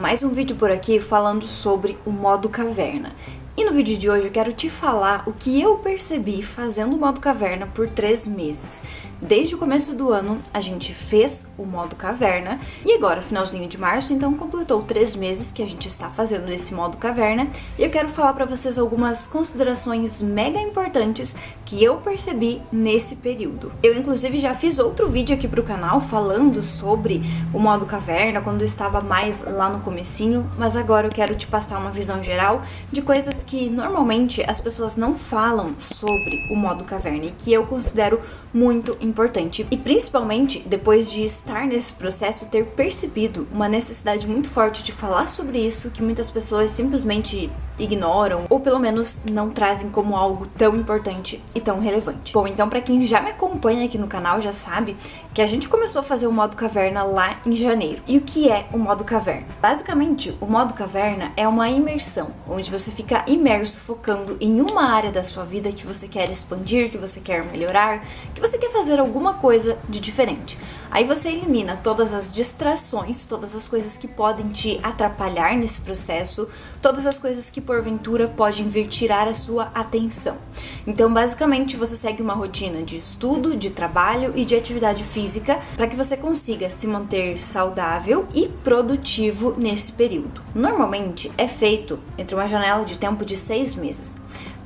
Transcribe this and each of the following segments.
mais um vídeo por aqui falando sobre o modo caverna. E no vídeo de hoje eu quero te falar o que eu percebi fazendo o modo caverna por 3 meses. Desde o começo do ano a gente fez o modo caverna e agora, finalzinho de março, então completou 3 meses que a gente está fazendo esse modo caverna. E eu quero falar para vocês algumas considerações mega importantes que eu percebi nesse período. Eu inclusive já fiz outro vídeo aqui pro canal falando sobre o modo caverna quando eu estava mais lá no comecinho, mas agora eu quero te passar uma visão geral de coisas que normalmente as pessoas não falam sobre o modo caverna e que eu considero muito importante. E principalmente depois de estar nesse processo, ter percebido uma necessidade muito forte de falar sobre isso que muitas pessoas simplesmente ignoram ou pelo menos não trazem como algo tão importante e tão relevante. Bom, então para quem já me acompanha aqui no canal já sabe que a gente começou a fazer o modo caverna lá em janeiro. E o que é o modo caverna? Basicamente, o modo caverna é uma imersão, onde você fica imerso focando em uma área da sua vida que você quer expandir, que você quer melhorar, que você quer fazer alguma coisa de diferente. Aí você elimina todas as distrações, todas as coisas que podem te atrapalhar nesse processo, todas as coisas que porventura podem vir tirar a sua atenção. Então, basicamente, você segue uma rotina de estudo, de trabalho e de atividade física para que você consiga se manter saudável e produtivo nesse período. Normalmente é feito entre uma janela de tempo de 6 meses.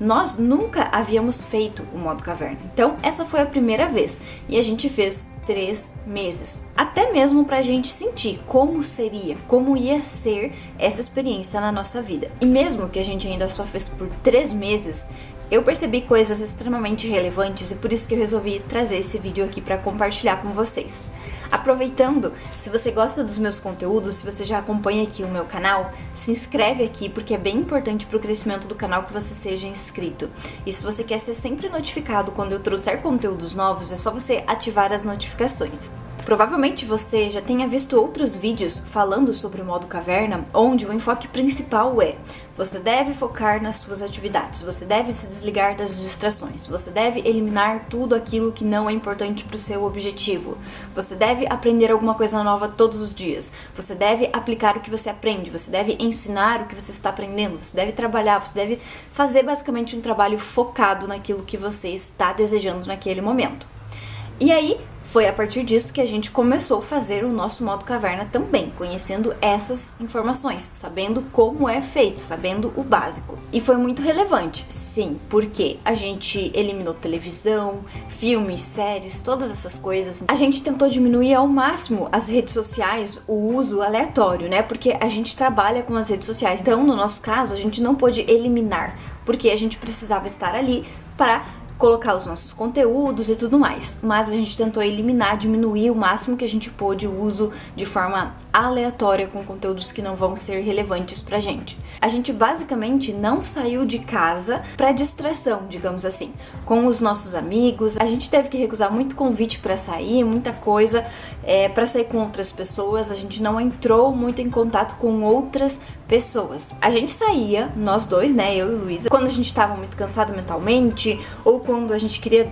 Nós nunca havíamos feito o modo caverna, então essa foi a primeira vez e a gente fez 3 meses, até mesmo pra gente sentir como seria, como ia ser essa experiência na nossa vida. E mesmo que a gente ainda só fez por 3 meses, eu percebi coisas extremamente relevantes e por isso que eu resolvi trazer esse vídeo aqui para compartilhar com vocês. Aproveitando, se você gosta dos meus conteúdos, se você já acompanha aqui o meu canal, se inscreve aqui porque é bem importante para o crescimento do canal que você seja inscrito. E se você quer ser sempre notificado quando eu trouxer conteúdos novos, é só você ativar as notificações. Provavelmente você já tenha visto outros vídeos falando sobre o modo caverna, onde o enfoque principal é: você deve focar nas suas atividades, você deve se desligar das distrações, você deve eliminar tudo aquilo que não é importante para o seu objetivo, você deve aprender alguma coisa nova todos os dias, você deve aplicar o que você aprende, você deve ensinar o que você está aprendendo, você deve trabalhar, você deve fazer basicamente um trabalho focado naquilo que você está desejando naquele momento. E aí, foi a partir disso que a gente começou a fazer o nosso modo caverna também, conhecendo essas informações, sabendo como é feito, sabendo o básico. E foi muito relevante, sim, porque a gente eliminou televisão, filmes, séries, todas essas coisas. A gente tentou diminuir ao máximo as redes sociais, o uso aleatório, né? Porque a gente trabalha com as redes sociais. Então, no nosso caso, a gente não pôde eliminar, porque a gente precisava estar ali para colocar os nossos conteúdos e tudo mais, mas a gente tentou eliminar, diminuir o máximo que a gente pôde o uso de forma aleatória com conteúdos que não vão ser relevantes pra gente. A gente basicamente não saiu de casa pra distração, digamos assim, com os nossos amigos. A gente teve que recusar muito convite pra sair, muita coisa, pra sair com outras pessoas. A gente não entrou muito em contato com outras pessoas. A gente saía, nós dois, né, eu e Luísa, quando a gente tava muito cansado mentalmente ou quando a gente queria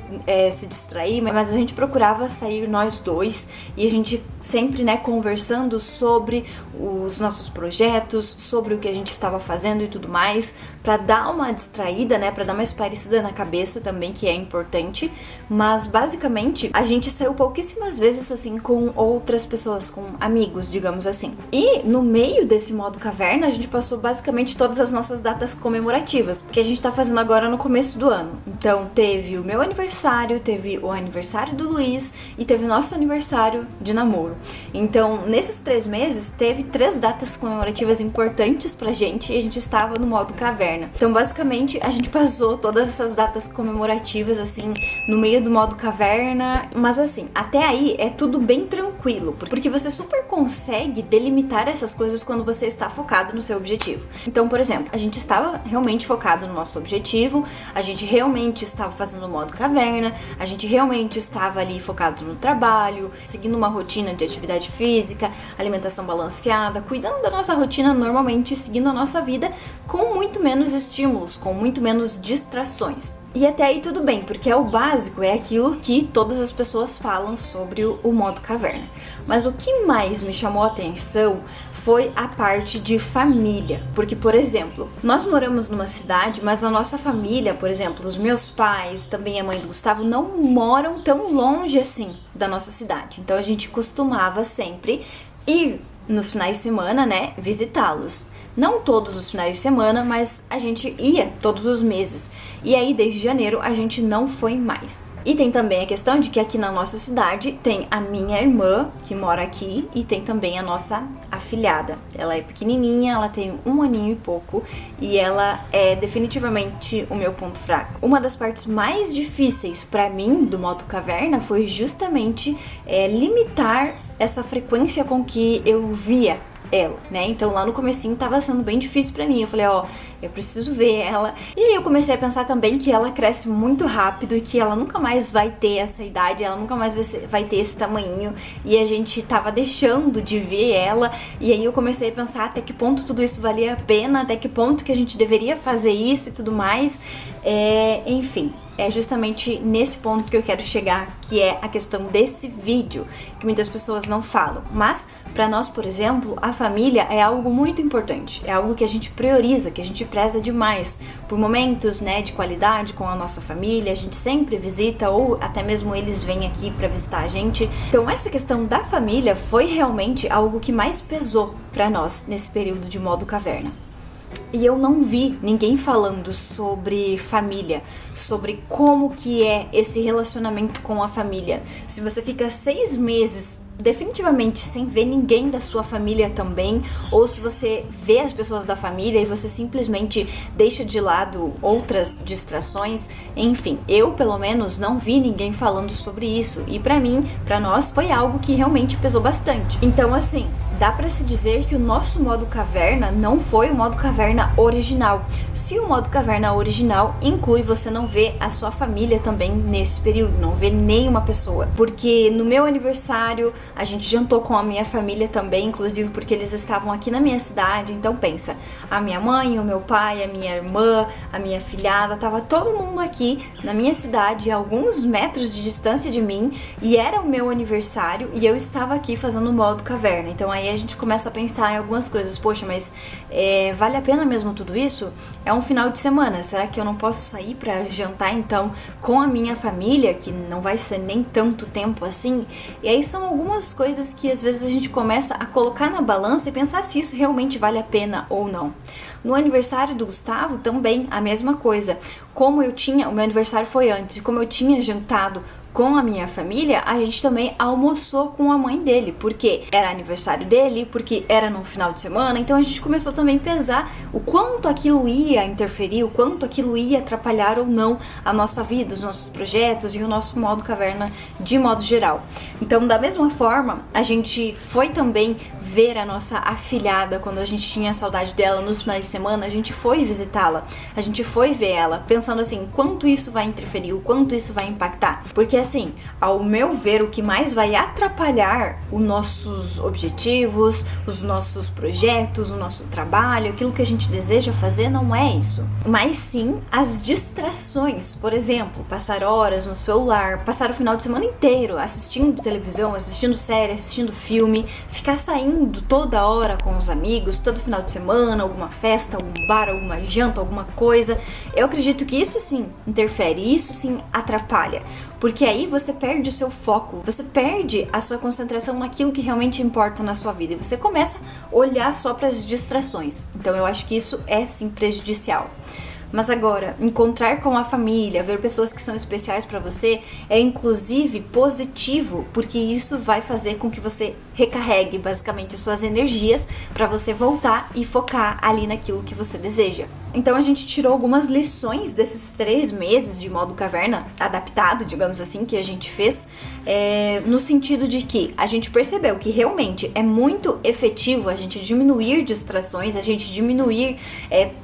se distrair, mas a gente procurava sair nós dois e a gente sempre, né, conversando sobre os nossos projetos, sobre o que a gente estava fazendo e tudo mais, pra dar uma distraída, né, pra dar uma esparecida na cabeça também, que é importante, mas basicamente a gente saiu pouquíssimas vezes assim com outras pessoas, com amigos, digamos assim. E no meio desse modo caverna a gente passou basicamente todas as nossas datas comemorativas, porque a gente tá fazendo agora no começo do ano. Então teve o meu aniversário, teve o aniversário do Luiz e teve o nosso aniversário de namoro. Então nesses 3 meses teve 3 datas comemorativas importantes pra gente e a gente estava no modo caverna. Então basicamente a gente passou todas essas datas comemorativas assim no meio do modo caverna, mas assim, até aí é tudo bem tranquilo, porque você super consegue delimitar essas coisas quando você está focado no seu objetivo. Então, por exemplo, a gente estava realmente focado no nosso objetivo, a gente realmente estava fazendo o modo caverna, a gente realmente estava ali focado no trabalho, seguindo uma rotina de atividade física, alimentação balanceada, cuidando da nossa rotina normalmente, seguindo a nossa vida com muito menos estímulos, com muito menos distrações. E até aí tudo bem, porque é o básico, é aquilo que todas as pessoas falam sobre o modo caverna. Mas o que mais me chamou a atenção foi a parte de família. Porque, por exemplo, nós moramos numa cidade, mas a nossa família, por exemplo, os meus pais, também a mãe do Gustavo, não moram tão longe assim da nossa cidade. Então a gente costumava sempre ir nos finais de semana, né, visitá-los. Não todos os finais de semana, mas a gente ia todos os meses. E aí, desde janeiro, a gente não foi mais. E tem também a questão de que aqui na nossa cidade tem a minha irmã, que mora aqui, e tem também a nossa afilhada. Ela é pequenininha, ela tem 1 aninho e pouco, e ela é definitivamente o meu ponto fraco. Uma das partes mais difíceis pra mim do modo caverna foi justamente limitar essa frequência com que eu via ela, né? Então lá no comecinho tava sendo bem difícil pra mim. Eu falei, eu preciso ver ela. E aí eu comecei a pensar também que ela cresce muito rápido e que ela nunca mais vai ter essa idade, ela nunca mais vai ter esse tamanhinho. E a gente tava deixando de ver ela. E aí eu comecei a pensar até que ponto tudo isso valia a pena, até que ponto que a gente deveria fazer isso e tudo mais. Enfim, é justamente nesse ponto que eu quero chegar, que é a questão desse vídeo, que muitas pessoas não falam. Mas, pra nós, por exemplo, a família é algo muito importante, é algo que a gente prioriza, que a gente preza demais, por momentos, né, de qualidade com a nossa família, a gente sempre visita, ou até mesmo eles vêm aqui pra visitar a gente. Então, essa questão da família foi realmente algo que mais pesou pra nós nesse período de modo caverna. E eu não vi ninguém falando sobre família, sobre como que é esse relacionamento com a família. Se você fica 6 meses definitivamente sem ver ninguém da sua família também, ou se você vê as pessoas da família e você simplesmente deixa de lado outras distrações, enfim, eu pelo menos não vi ninguém falando sobre isso. E pra mim, pra nós, foi algo que realmente pesou bastante. Então assim, dá pra se dizer que o nosso modo caverna não foi o modo caverna original. Se o modo caverna original inclui você não ver a sua família também nesse período, não ver nenhuma pessoa. Porque no meu aniversário, a gente jantou com a minha família também, inclusive porque eles estavam aqui na minha cidade. Então pensa, a minha mãe, o meu pai, a minha irmã, a minha filhada, tava todo mundo aqui na minha cidade, a alguns metros de distância de mim, e era o meu aniversário e eu estava aqui fazendo o modo caverna. Então aí a gente começa a pensar em algumas coisas. Poxa, mas vale a pena mesmo tudo isso? É um final de semana, será que eu não posso sair pra jantar então com a minha família, que não vai ser nem tanto tempo assim? E aí são algumas coisas que às vezes a gente começa a colocar na balança e pensar se isso realmente vale a pena ou não. No aniversário do Gustavo também a mesma coisa. Como o meu aniversário foi antes, e como eu tinha jantado com a minha família, a gente também almoçou com a mãe dele, porque era aniversário dele, porque era no final de semana. Então a gente começou também a pesar o quanto aquilo ia interferir, o quanto aquilo ia atrapalhar ou não a nossa vida, os nossos projetos e o nosso modo caverna de modo geral. Então, da mesma forma, a gente foi também ver a nossa afilhada quando a gente tinha saudade dela nos finais de semana. A gente foi visitá-la, a gente foi ver ela, pensando assim, quanto isso vai interferir, o quanto isso vai impactar. Porque assim, ao meu ver, o que mais vai atrapalhar os nossos objetivos, os nossos projetos, o nosso trabalho, aquilo que a gente deseja fazer, não é isso, mas sim as distrações. Por exemplo, passar horas no celular, passar o final de semana inteiro assistindo televisão, assistindo série, assistindo filme, ficar saindo toda hora com os amigos, todo final de semana, alguma festa, algum bar, alguma janta, alguma coisa. Eu acredito que isso sim interfere, isso sim atrapalha, porque aí você perde o seu foco, você perde a sua concentração naquilo que realmente importa na sua vida e você começa a olhar só para as distrações. Então eu acho que isso é sim prejudicial. Mas agora, encontrar com a família, ver pessoas que são especiais para você é inclusive positivo, porque isso vai fazer com que você recarregue basicamente suas energias para você voltar e focar ali naquilo que você deseja. Então a gente tirou algumas lições desses 3 meses de modo caverna adaptado, digamos assim, que a gente fez, no sentido de que a gente percebeu que realmente é muito efetivo a gente diminuir distrações, a gente diminuir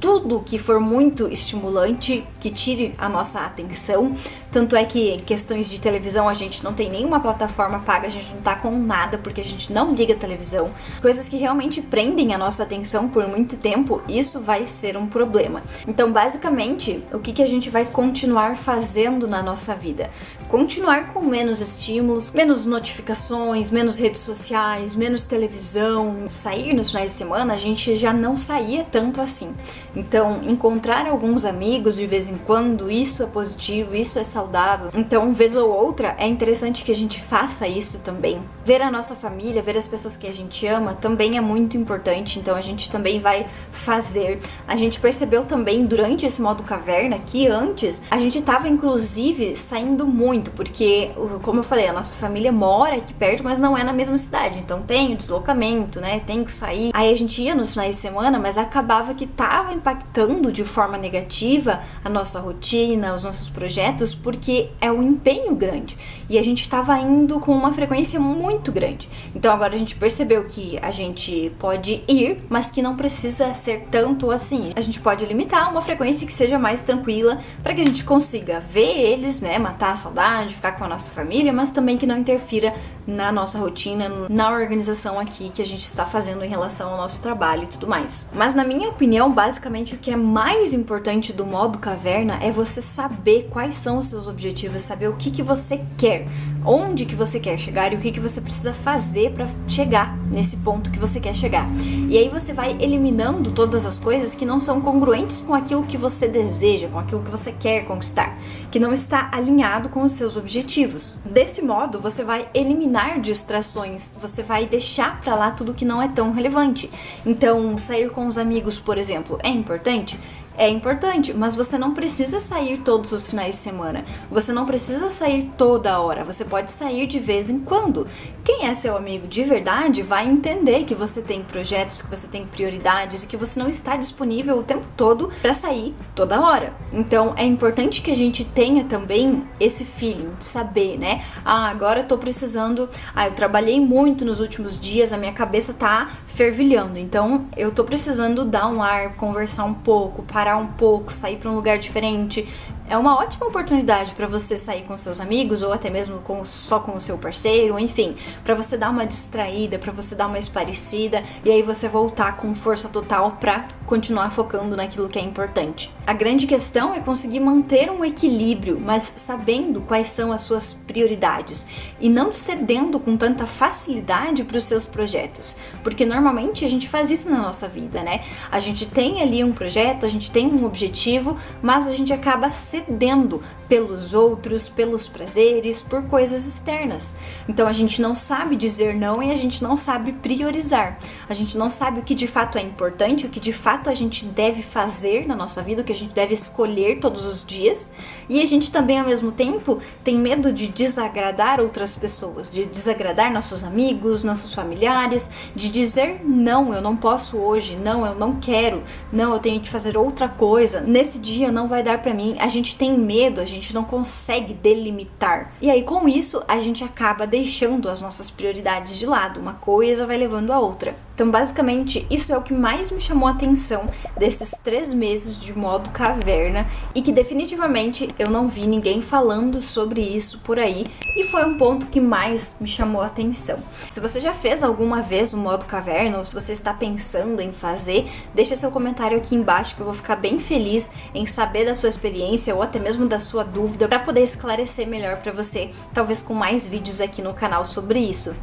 tudo que for muito estimulante, que tire a nossa atenção. Tanto é que em questões de televisão a gente não tem nenhuma plataforma paga, a gente não tá com nada porque a gente não liga a televisão. Coisas que realmente prendem a nossa atenção por muito tempo, isso vai ser um problema. Então, basicamente, o que a gente vai continuar fazendo na nossa vida? continuar com menos estímulos, menos notificações, menos redes sociais, menos televisão. Sair nos finais de semana, a gente já não saía tanto assim. Então, encontrar alguns amigos de vez em quando, isso é positivo, isso é saudável. Então, vez ou outra, é interessante que a gente faça isso também. Ver a nossa família, ver as pessoas que a gente ama, também é muito importante. Então, a gente também vai fazer. A gente percebeu também, durante esse modo caverna, que antes a gente estava, inclusive, saindo muito. Porque, como eu falei, a nossa família mora aqui perto, mas não é na mesma cidade. Então, tem o deslocamento, né? Tem que sair. Aí a gente ia nos finais de semana, mas acabava que tava impactando de forma negativa a nossa rotina, os nossos projetos, porque é um empenho grande e a gente estava indo com uma frequência muito grande. Então agora a gente percebeu que a gente pode ir, mas que não precisa ser tanto assim. A gente pode limitar uma frequência que seja mais tranquila para que a gente consiga ver eles, né, matar a saudade, ficar com a nossa família, mas também que não interfira na nossa rotina, na organização aqui que a gente está fazendo em relação ao nosso trabalho e tudo mais. Mas na minha opinião, basicamente o que é mais importante do modo caverna é você saber quais são os seus objetivos, saber o que você quer, onde que você quer chegar e o que você precisa fazer para chegar nesse ponto que você quer chegar. E aí você vai eliminando todas as coisas que não são congruentes com aquilo que você deseja, com aquilo que você quer conquistar, que não está alinhado com os seus objetivos. Desse modo, você vai eliminar distrações, você vai deixar pra lá tudo que não é tão relevante. Então, sair com os amigos, por exemplo, é importante? É importante, mas você não precisa sair todos os finais de semana. Você não precisa sair toda hora. Você pode sair de vez em quando. Quem é seu amigo de verdade vai entender que você tem projetos, que você tem prioridades e que você não está disponível o tempo todo para sair toda hora. Então é importante que a gente tenha também esse feeling de saber, né? Agora eu tô precisando. Eu trabalhei muito nos últimos dias, a minha cabeça tá fervilhando. Então eu tô precisando dar um ar, conversar um pouco, parar um pouco, sair para um lugar diferente. É uma ótima oportunidade para você sair com seus amigos ou até mesmo só com o seu parceiro, enfim, para você dar uma distraída, para você dar uma esparecida e aí você voltar com força total para continuar focando naquilo que é importante. A grande questão é conseguir manter um equilíbrio, mas sabendo quais são as suas prioridades e não cedendo com tanta facilidade para os seus projetos, porque normalmente a gente faz isso na nossa vida, né? A gente tem ali um projeto, a gente tem um objetivo, mas a gente acaba cedendo pelos outros, pelos prazeres, por coisas externas. Então a gente não sabe dizer não e a gente não sabe priorizar. A gente não sabe o que de fato é importante, o que de fato a gente deve fazer na nossa vida, o que a gente deve escolher todos os dias. E a gente também, ao mesmo tempo, tem medo de desagradar outras pessoas, de desagradar nossos amigos, nossos familiares, de dizer não, eu não posso hoje, não, eu não quero, não, eu tenho que fazer outra coisa, nesse dia não vai dar pra mim. A gente tem medo, a gente não consegue delimitar. E aí, com isso, a gente acaba deixando as nossas prioridades de lado. Uma coisa vai levando a outra. Então, basicamente, isso é o que mais me chamou a atenção desses 3 meses de modo caverna e que definitivamente eu não vi ninguém falando sobre isso por aí e foi um ponto que mais me chamou a atenção. Se você já fez alguma vez o modo caverna ou se você está pensando em fazer, deixa seu comentário aqui embaixo que eu vou ficar bem feliz em saber da sua experiência ou até mesmo da sua dúvida para poder esclarecer melhor para você, talvez com mais vídeos aqui no canal sobre isso.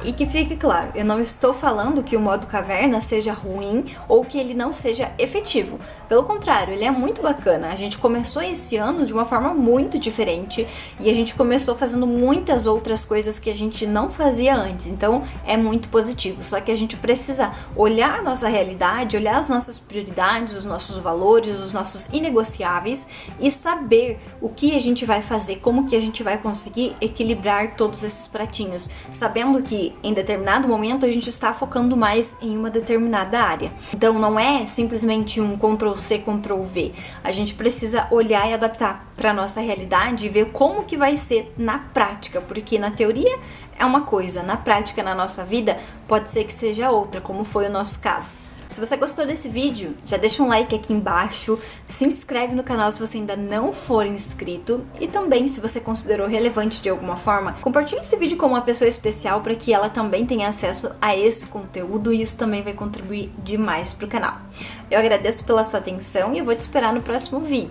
E que fique claro, eu não estou falando que o modo caverna seja ruim ou que ele não seja efetivo. Pelo contrário, ele é muito bacana. A gente começou esse ano de uma forma muito diferente e a gente começou fazendo muitas outras coisas que a gente não fazia antes. Então, é muito positivo. Só que a gente precisa olhar a nossa realidade, olhar as nossas prioridades, os nossos valores, os nossos inegociáveis e saber o que a gente vai fazer, como que a gente vai conseguir equilibrar todos esses pratinhos, sabendo que em determinado momento a gente está focando mais em uma determinada área. Então não é simplesmente um Ctrl+C, Ctrl+V. A gente precisa olhar e adaptar para nossa realidade e ver como que vai ser na prática, porque na teoria é uma coisa, na prática, na nossa vida, pode ser que seja outra, como foi o nosso caso. Se você gostou desse vídeo, já deixa um like aqui embaixo, se inscreve no canal se você ainda não for inscrito e também, se você considerou relevante de alguma forma, compartilhe esse vídeo com uma pessoa especial para que ela também tenha acesso a esse conteúdo e isso também vai contribuir demais para o canal. Eu agradeço pela sua atenção e eu vou te esperar no próximo vídeo.